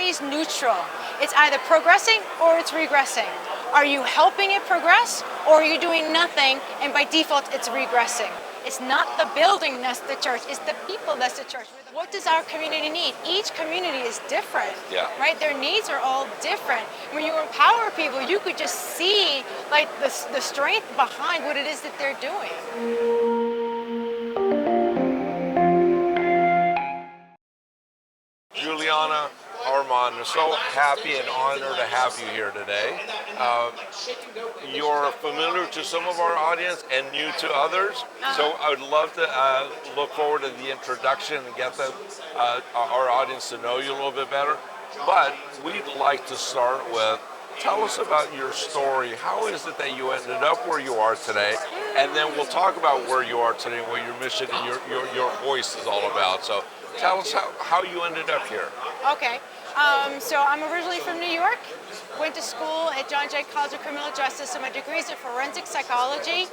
always neutral. It's either progressing or it's regressing. Are you helping it progress, or are you doing nothing and by default it's regressing? It's not the building that's the church, it's the people that's the church. What does our community need? Each community is different, right? Their needs are all different. When you empower people, you could just see like the strength behind what it is that they're doing. Julianna Ormond, I'm so happy and honored to have you here today. You're familiar to some of our audience and new to others, so I would love to look forward to the introduction and get our audience to know you a little bit better. But we'd like to start with, tell us about your story. How is it that you ended up where you are today? And then we'll talk about where you are today and what your mission and your voice is all about. So tell us how you ended up here. Okay. So I'm originally from New York, went to school at John Jay College of Criminal Justice, so my degree is in forensic psychology,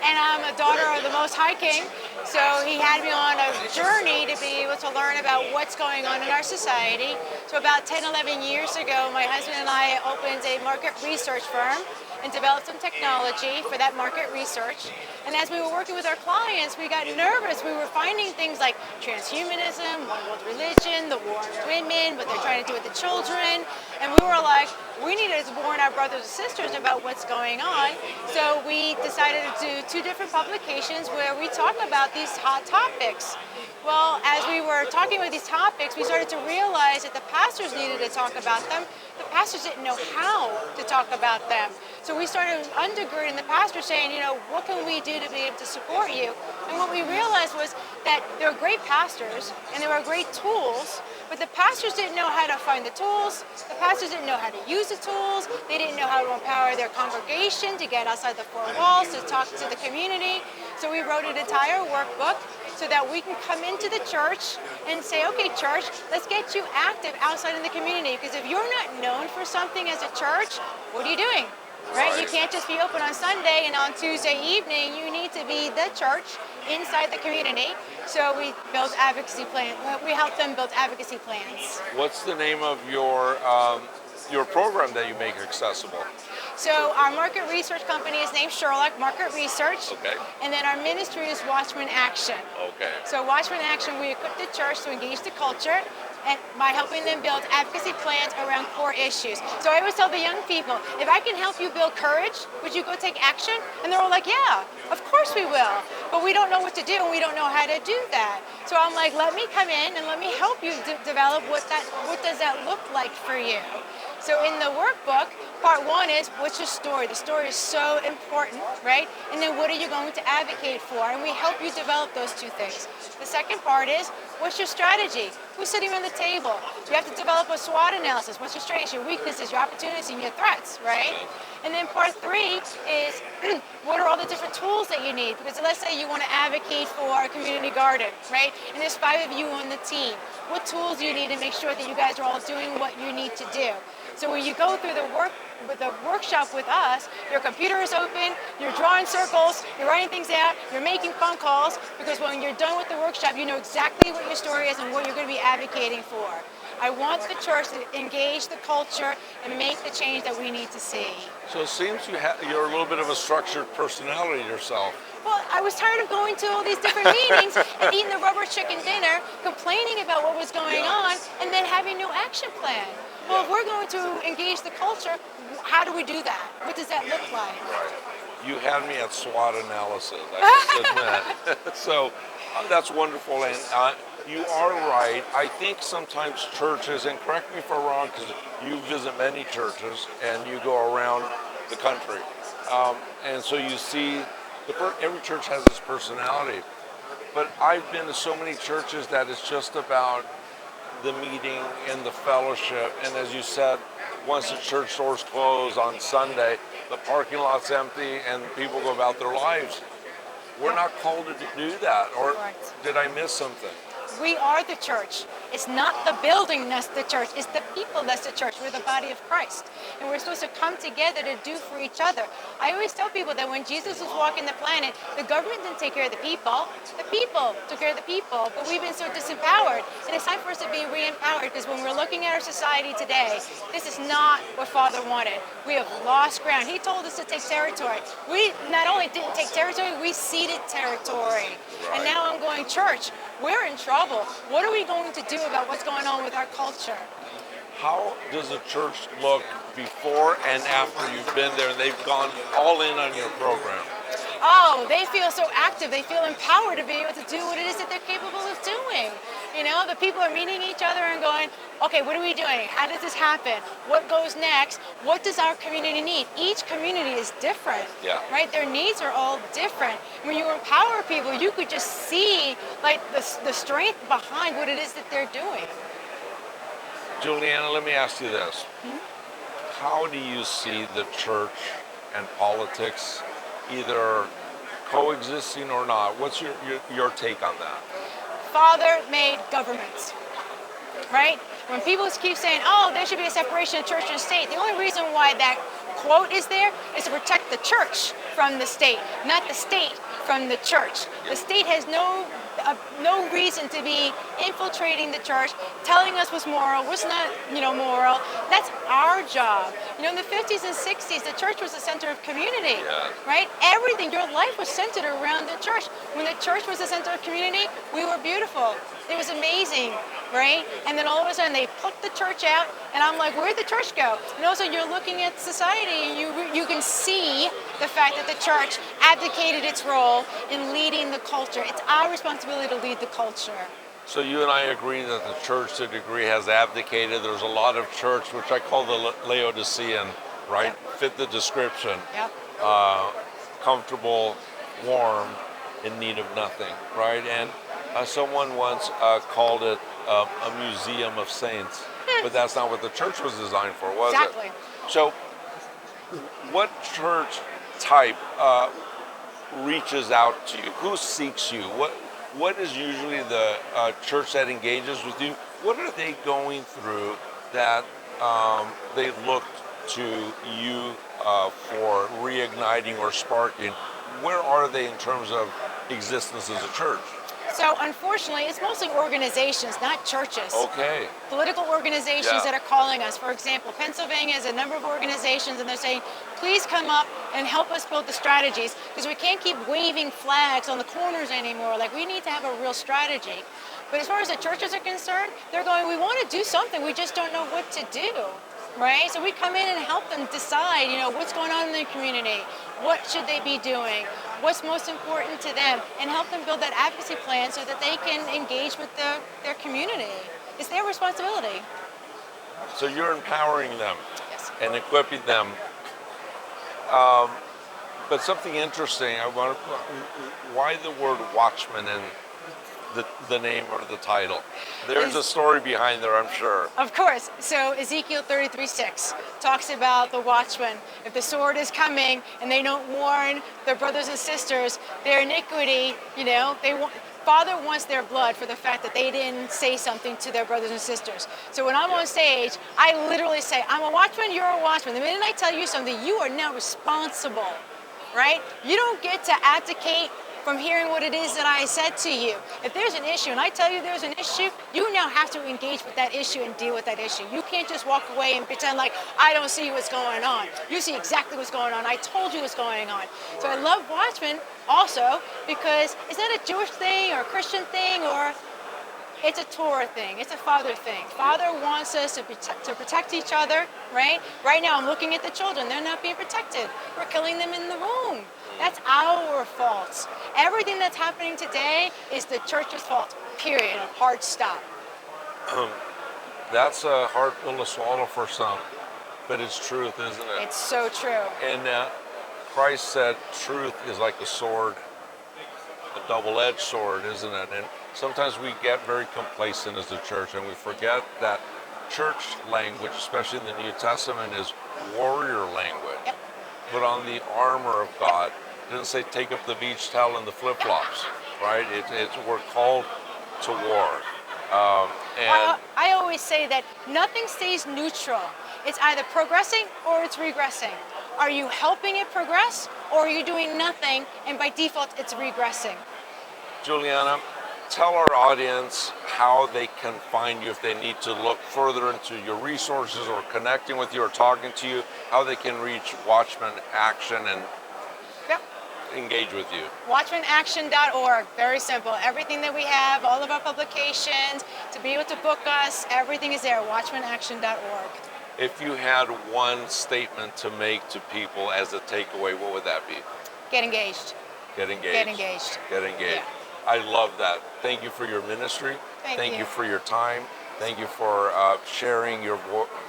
and I'm a daughter of the Most High King, so he had me on a journey to be able to learn about what's going on in our society. So about 10, 11 years ago, my husband and I opened a market research firm and developed some technology for that market research. And as we were working with our clients, we got nervous. We were finding things like transhumanism, one world religion, the war on women, what they're trying to do with the children. And we were like, we need to warn our brothers and sisters about what's going on. So we decided to do 2 different publications where we talk about these hot topics. Well, as we were talking about these topics, we started to realize that the pastors needed to talk about them. The pastors didn't know how to talk about them. So we started undergirding the pastors, saying, you know, what can we do to be able to support you? And what we realized was that there were great pastors and there were great tools, but the pastors didn't know how to find the tools. The pastors didn't know how to use the tools. They didn't know how to empower their congregation to get outside the 4 walls, to talk to the community. So we wrote an entire workbook so that we can come into the church and say, okay, church, let's get you active outside in the community. Because if you're not known for something as a church, what are you doing? Right? You can't just be open on Sunday and on Tuesday evening. You need to be the church inside the community. So we built advocacy plans. We help them build advocacy plans. What's the name of your program that you make accessible? So our market research company is named Sherlock Market Research. Okay. And then our ministry is Watchmen Action. Okay. So Watchmen Action, we equip the church to engage the culture and by helping them build advocacy plans around core issues. So I always tell the young people, if I can help you build courage, would you go take action? And they're all like, yeah, of course we will. But we don't know what to do and we don't know how to do that. So I'm like, let me come in and let me help you develop what does that look like for you. So in the workbook, part 1 is, what's your story? The story is so important, right? And then what are you going to advocate for? And we help you develop those 2 things. The second part is, what's your strategy? Who's sitting around the table? You have to develop a SWOT analysis. What's your strengths, your weaknesses, your opportunities, and your threats, right? And then part 3 is, what are all the different tools that you need? Because let's say you want to advocate for a community garden, right? And there's 5 of you on the team. What tools do you need to make sure that you guys are all doing what you need to do? So when you go through the workshop with us, your computer is open, you're drawing circles, you're writing things out, you're making phone calls, because when you're done with the workshop, you know exactly what your story is and what you're going to be advocating for. I want the church to engage the culture and make the change that we need to see. So it seems you're a little bit of a structured personality yourself. Well, I was tired of going to all these different meetings and eating the rubber chicken dinner, complaining about what was going on, and then having no action plan. Well, if we're going to engage the culture, how do we do that? What does that look like? You had me at SWOT analysis, I must admit. So that's wonderful, and you are right. I think sometimes churches, and correct me if I'm wrong, because you visit many churches and you go around the country, and so you see every church has its personality. But I've been to so many churches that it's just about the meeting and the fellowship, and as you said, once the church doors close on Sunday, the parking lot's empty and people go about their lives. We're not called to do that, or did I miss something? We are the church. It's not the building that's the church, it's the people that's the church. We're the body of Christ. And we're supposed to come together to do for each other. I always tell people that when Jesus was walking the planet, the government didn't take care of the people took care of the people, but we've been so disempowered. And it's time for us to be re-empowered, because when we're looking at our society today, this is not what Father wanted. We have lost ground. He told us to take territory. We not only didn't take territory, we ceded territory. And now I'm going, church, we're in trouble. What are we going to do about what's going on with our culture? How does the church look before and after you've been there and they've gone all in on your program? Oh, they feel so active. They feel empowered to be able to do what it is that they're capable of doing. You know, the people are meeting each other and going, okay, what are we doing? How does this happen? What goes next? What does our community need? Each community is different, right? Their needs are all different. When you empower people, you could just see like the strength behind what it is that they're doing. Julianna, let me ask you this. How do you see the church and politics either coexisting or not? What's your take on that? Father made governments, right? When people keep saying, oh, there should be a separation of church and state, the only reason why that quote is there is to protect the church from the state, not the state from the church. The state has no reason to be infiltrating the church, telling us what's moral, what's not, moral. That's our job. In the 50s and 60s, the church was the center of community, right? Everything, your life was centered around the church. When the church was the center of community, we were beautiful. It was amazing, right? And then all of a sudden they plucked the church out, and I'm like, where'd the church go? And also you're looking at society, and you can see the fact that the church abdicated its role in leading the culture. It's our responsibility to lead the culture. So you and I agree that the church to a degree has abdicated. There's a lot of church, which I call the Laodicean, right? Fit the description. Comfortable, warm, in need of nothing, right? And someone once called it a museum of saints, but that's not what the church was designed for, was it? Exactly. So what church type reaches out to you? Who seeks you? What is usually the church that engages with you? What are they going through that they look to you for reigniting or sparking? Where are they in terms of existence as a church? So unfortunately, it's mostly organizations, not churches. Okay. Political organizations that are calling us. For example, Pennsylvania has a number of organizations, and they're saying, please come up and help us build the strategies, because we can't keep waving flags on the corners anymore. Like, we need to have a real strategy. But as far as the churches are concerned, they're going, we want to do something, we just don't know what to do. Right? So we come in and help them decide, what's going on in their community, what should they be doing, what's most important to them, and help them build that advocacy plan so that they can engage with their community. It's their responsibility. So you're empowering them and equipping them. But something interesting, why the word watchman and the name or the title? There's a story behind there, I'm sure. Of course. So Ezekiel 33:6 talks about the watchman. If the sword is coming and they don't warn their brothers and sisters, their iniquity, Father wants their blood for the fact that they didn't say something to their brothers and sisters. So when I'm on stage, I literally say, I'm a watchman, you're a watchman. The minute I tell you something, you are now responsible, right? You don't get to abdicate from hearing what it is that I said to you. If there's an issue and I tell you there's an issue, you now have to engage with that issue and deal with that issue. You can't just walk away and pretend like I don't see what's going on. You see exactly what's going on. I told you what's going on. So I love Watchmen also because it's not a Jewish thing or a Christian thing, or it's a Torah thing. It's a Father thing. Father wants us to protect each other, right? Right now I'm looking at the children. They're not being protected. We're killing them in the womb. That's our fault. Everything that's happening today is the church's fault, period. Hard stop. That's a hard pill to swallow for some, but it's truth, isn't it? It's so true. And Christ said truth is like a sword, a double-edged sword, isn't it? And sometimes we get very complacent as a church, and we forget that church language, especially in the New Testament, is warrior language. Yep. Put on the armor of God. It doesn't say take up the beach towel and the flip-flops, right? We're called to war. And I always say that nothing stays neutral. It's either progressing or it's regressing. Are you helping it progress, or are you doing nothing and by default it's regressing? Julianna, tell our audience how they can find you if they need to look further into your resources or connecting with you or talking to you, how they can reach Watchmen Action and Yep. engage with you. WatchmenAction.org, very simple. Everything that we have, all of our publications, to be able to book us, everything is there, WatchmenAction.org. If you had one statement to make to people as a takeaway, what would that be? Get engaged. Get engaged. Get engaged. Get engaged. Yeah. I love that. Thank you for your ministry. Thank you. For your time. Thank you for sharing your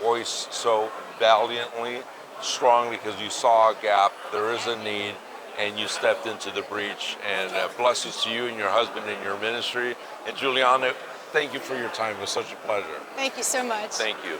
voice so valiantly, strongly, because you saw a gap. There is a need, and you stepped into the breach. And blessings to you and your husband and your ministry. And Julianna, thank you for your time. It was such a pleasure. Thank you so much. Thank you.